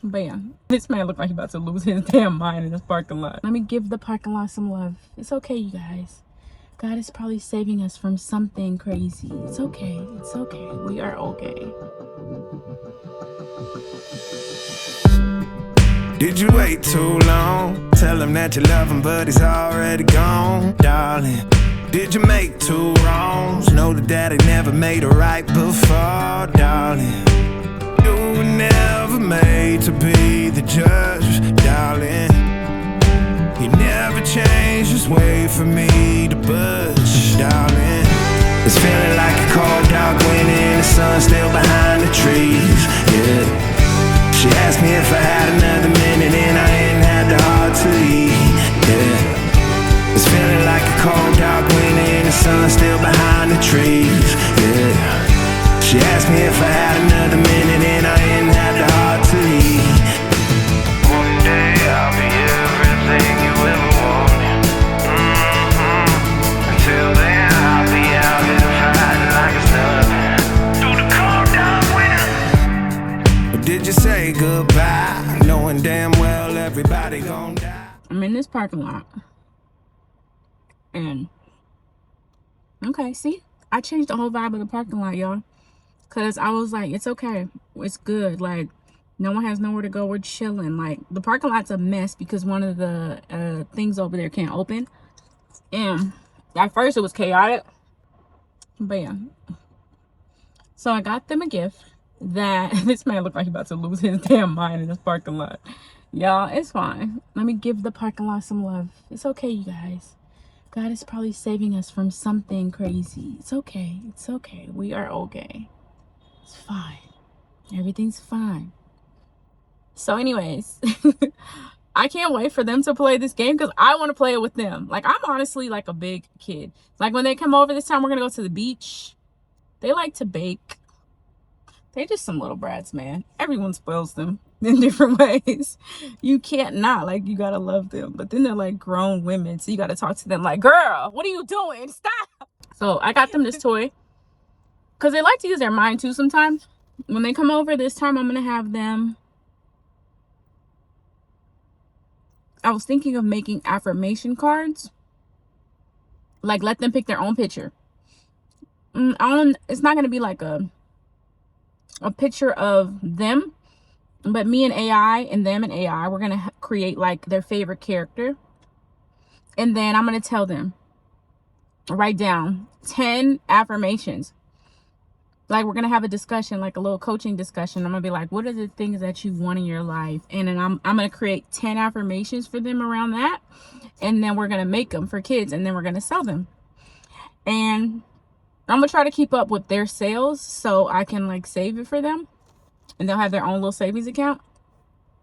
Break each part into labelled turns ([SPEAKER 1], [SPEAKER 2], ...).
[SPEAKER 1] But yeah, this man looked like he about to lose his damn mind in this parking lot. Let me give the parking lot some love. It's okay, you guys. God is probably saving us from something crazy. It's okay. It's okay. We are okay.
[SPEAKER 2] Did you wait too long? Tell him that you love him, but he's already gone, darling. Did you make two wrongs? Know that daddy never made a right before, darling. You were never made to be the judge, darling. He never changed his way for me to budge, darling. It's feeling like a cold dark wind and the sun still behind the trees, yeah. She asked me if I had another minute and I ain't had the heart to leave, yeah. It's feeling like a cold dark wind and the sun still behind the trees, yeah. She asked me if I had another minute and I ain't had the heart to leave. One day I'll be everything you ever wanted. Until then I'll be out here fighting like it's nothing. Through the cold dark winter. Or did you say goodbye, knowing damn well everybody gon' die?
[SPEAKER 1] I'm in this parking lot. And okay, see? I changed the whole vibe of the parking lot, y'all. Cause I was like, it's okay. It's good. Like, no one has nowhere to go. We're chilling. Like, the parking lot's a mess because one of the things over there can't open. And at first it was chaotic. But yeah. So I got them a gift that this man looked like he about to lose his damn mind in this parking lot. Y'all, it's fine. Let me give the parking lot some love. It's okay, you guys. God is probably saving us from something crazy. It's okay. It's okay. We are okay. It's fine. Everything's fine. So anyways, I can't wait for them to play this game because I want to play it with them. Like, I'm honestly like a big kid. Like, when they come over this time, we're going to go to the beach. They like to bake. They're just some little brats, man. Everyone spoils them in different ways. You can't not. Like, you got to love them. But then they're like grown women. So you got to talk to them like, girl, what are you doing? Stop. So I got them this toy. Because they like to use their mind too sometimes. When they come over this time, I'm going to have them. I was thinking of making affirmation cards. Like, let them pick their own picture. It's not going to be like a picture of them. But me and AI and them and AI, we're going to create like their favorite character. And then I'm going to tell them, write down 10 affirmations. Like, we're going to have a discussion, like a little coaching discussion. I'm going to be like, what are the things that you want in your life? And then I'm going to create 10 affirmations for them around that. And then we're going to make them for kids. And then we're going to sell them. And I'm going to try to keep up with their sales so I can like save it for them. And they'll have their own little savings account.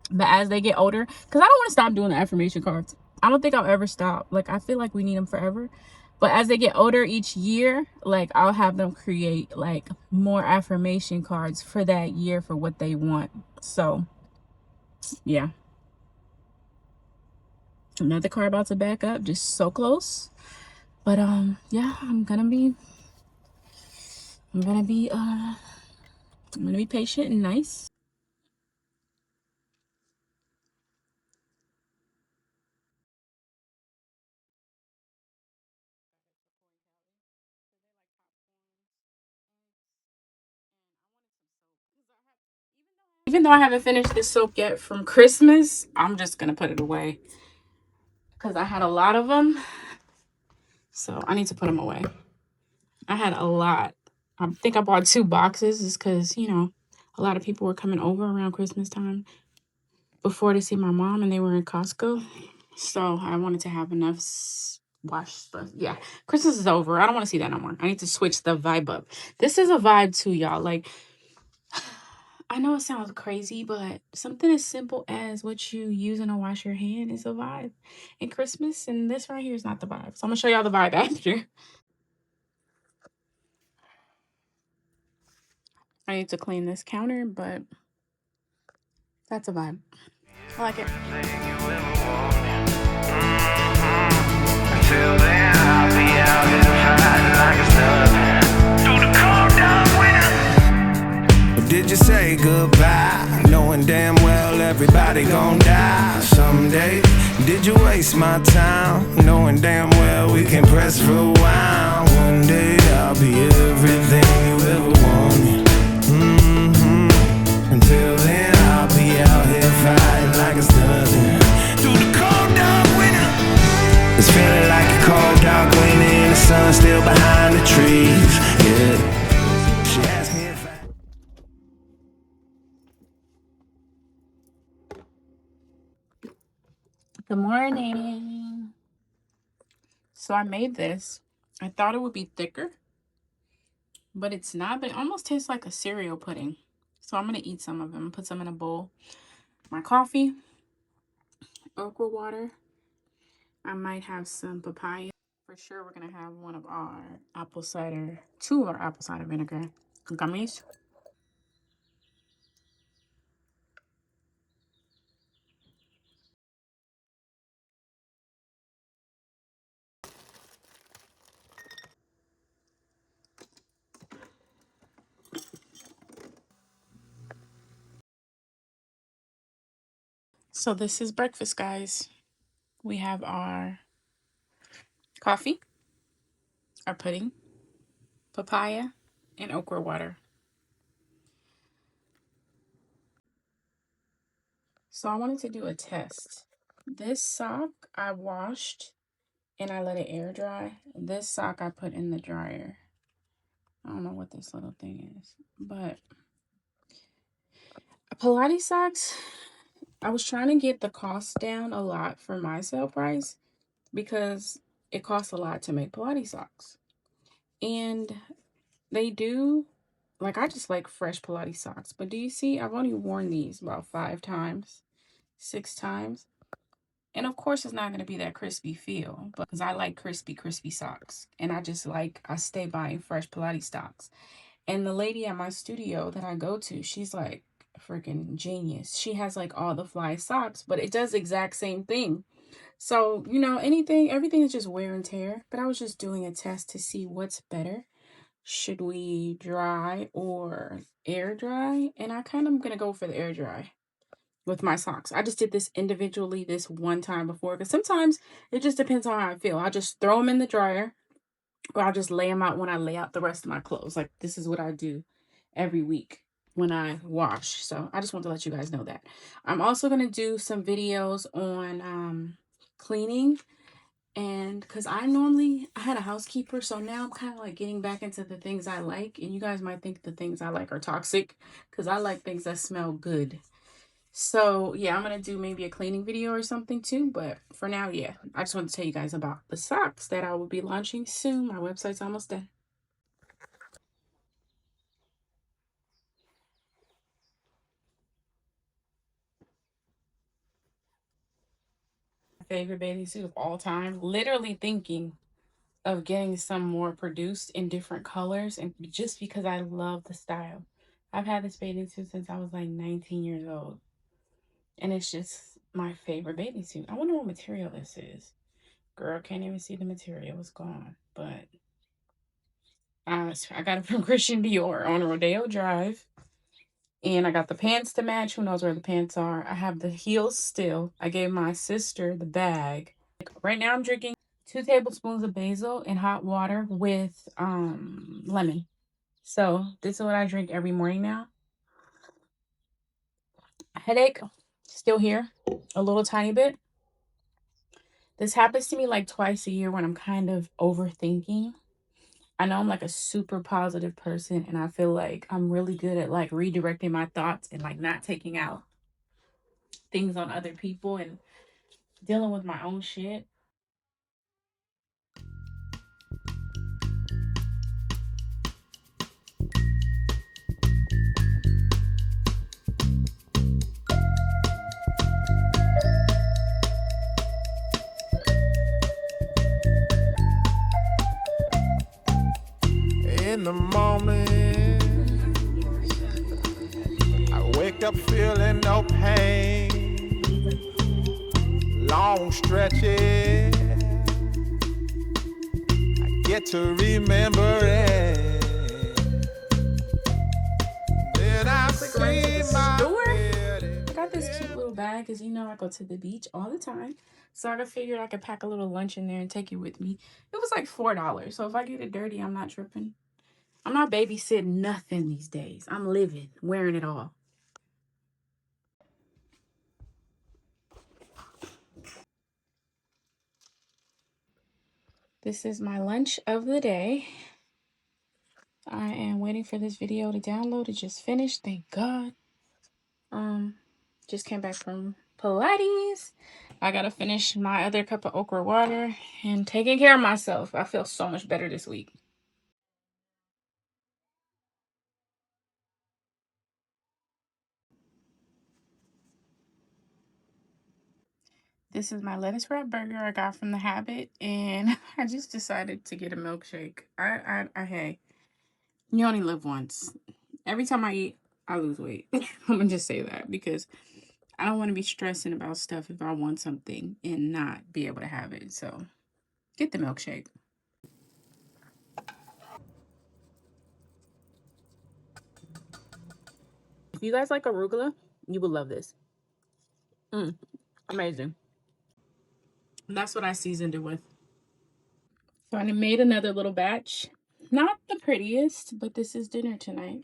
[SPEAKER 1] But as they get older, because I don't want to stop doing the affirmation cards. I don't think I'll ever stop. Like, I feel like we need them forever. But as they get older each year, like, I'll have them create like more affirmation cards for that year for what they want. So yeah. Another car about to back up, just so close. But yeah, I'm gonna be patient and nice. Even though I haven't finished this soap yet from Christmas, I'm just gonna put it away because I had a lot of them. So I need to put them away. I had a lot. I think I bought 2 boxes just because, you know, a lot of people were coming over around Christmas time before to see my mom, and they were in Costco. So I wanted to have enough wash stuff. Yeah, Christmas is over. I don't want to see that no more. I need to switch the vibe up. This is a vibe too, y'all. Like, I know it sounds crazy, but something as simple as what you using to wash your hand is a vibe in Christmas. And this right here is not the vibe. So I'm going to show y'all the vibe after. I need to clean this counter, but that's a vibe. I like it.
[SPEAKER 2] Until then, I'll be out here fighting like it's nothing. Through the cold dark winter. Or did you say goodbye, knowing knowing damn well everybody gon' die someday. Did you waste my time, knowing damn well we can press rewind? One day I'll be everything you ever wanted. Until then I'll be out here fighting like it's nothing. Through the cold dark winter, it's feeling like a cold dark winter and the sun's still behind the trees. Yeah, she asked me if I...
[SPEAKER 1] Good morning. So I made this. I thought it would be thicker, but it's not. But it almost tastes like a cereal pudding. So I'm going to eat some of them, put some in a bowl. My coffee, okra water. I might have some papaya. For sure, we're going to have two of our apple cider vinegar gummies. So this is breakfast, guys. We have our coffee, our pudding, papaya, and okra water. So I wanted to do a test. This sock I washed and I let it air dry. This sock I put in the dryer. I don't know what this little thing is, but Pilates socks, I was trying to get the cost down a lot for my sale price because it costs a lot to make Pilates socks. And they do, like, I just like fresh Pilates socks. But do you see, I've only worn these about 5 times, 6 times. And of course, it's not going to be that crispy feel, but because I like crispy socks. And I stay buying fresh Pilates socks. And the lady at my studio that I go to, she's like freaking genius. She has like all the fly socks, but it does the exact same thing. So, everything is just wear and tear. But I was just doing a test to see what's better. Should we dry or air dry? And I kind of going to go for the air dry with my socks. I just did this individually this one time before because sometimes it just depends on how I feel. I'll just throw them in the dryer or I'll just lay them out when I lay out the rest of my clothes. Like, this is what I do every week when I wash. So I just want to let you guys know that. I'm also going to do some videos on cleaning. And because I had a housekeeper, so now I'm kind of like getting back into the things I like. And you guys might think the things I like are toxic because I like things that smell good. So yeah, I'm going to do maybe a cleaning video or something too. But for now, yeah, I just want to tell you guys about the socks that I will be launching soon. My website's almost done. Favorite bathing suit of all time. Literally thinking of getting some more produced in different colors, and just because I love the style. I've had this bathing suit since I was like 19 years old, and it's just my favorite bathing suit. I wonder what material this is. Girl, can't even see the material. It's gone. But I got it from Christian Dior on Rodeo Drive. And I got the pants to match. Who knows where the pants are? I have the heels still. I gave my sister the bag. Right now I'm drinking 2 tablespoons of basil in hot water with lemon. So this is what I drink every morning now. Headache, still here, a little tiny bit. This happens to me like twice a year when I'm kind of overthinking. I know I'm like a super positive person and I feel like I'm really good at like redirecting my thoughts and like not taking out things on other people and dealing with my own shit.
[SPEAKER 2] In the morning, I wake up feeling no pain. Long stretches, I get to remember it. Then I see my bed
[SPEAKER 1] got this cute little bag because you know I go to the beach all the time. So I figured I could pack a little lunch in there and take it with me. It was like $4. So if I get it dirty, I'm not tripping. I'm not babysitting nothing these days. I'm living, wearing it all. This is my lunch of the day. I am waiting for this video to download. It just finished, thank God. Just came back from Pilates. I gotta finish my other cup of okra water and taking care of myself. I feel so much better this week. This is my lettuce wrap burger I got from the Habit, and I just decided to get a milkshake. Hey, you only live once. Every time I eat, I lose weight. I'm gonna just say that because I don't want to be stressing about stuff if I want something and not be able to have it. So get the milkshake. If you guys like arugula, you will love this. Amazing. That's what I seasoned it with. So I made another little batch. Not the prettiest, but this is dinner tonight.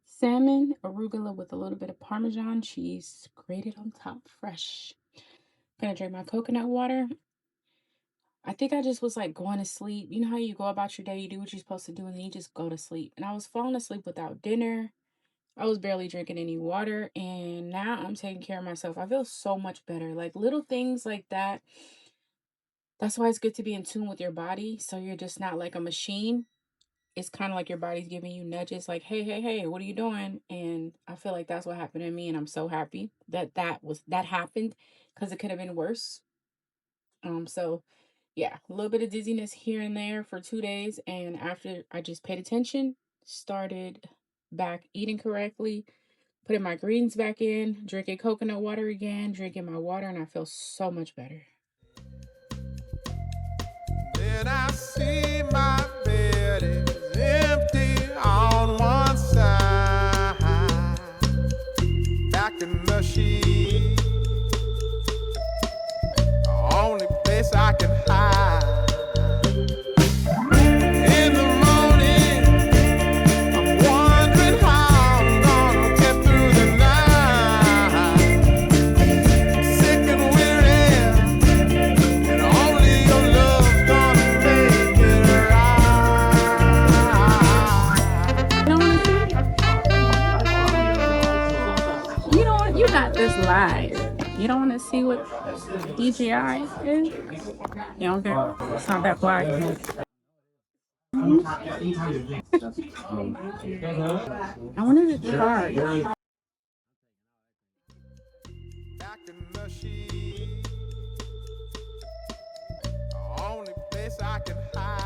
[SPEAKER 1] Salmon, arugula with a little bit of Parmesan cheese grated on top, fresh. Gonna drink my coconut water. I think I just was like going to sleep. You know how you go about your day, you do what you're supposed to do, and then you just go to sleep. And I was falling asleep without dinner. I was barely drinking any water, and now I'm taking care of myself. I feel so much better. Like little things like that. That's why it's good to be in tune with your body. So you're just not like a machine. It's kind of like your body's giving you nudges like, hey, hey, hey, what are you doing? And I feel like that's what happened to me. And I'm so happy that that happened because it could have been worse. So yeah, a little bit of dizziness here and there for 2 days. And after I just paid attention, started back eating correctly, putting my greens back in, drinking coconut water again, drinking my water, and I feel so much better.
[SPEAKER 2] Then I see my bed is empty on one side. Back in the sheet, only place I can hide. In the morning, I'm wondering how I'm gonna get through the night. Sick and weary, and only your love's gonna make it right.
[SPEAKER 1] You got this live. You don't want to see what DJI is? You don't care? It's not that black. I wanted to charge.
[SPEAKER 2] Back in the sheet, only place I can hide.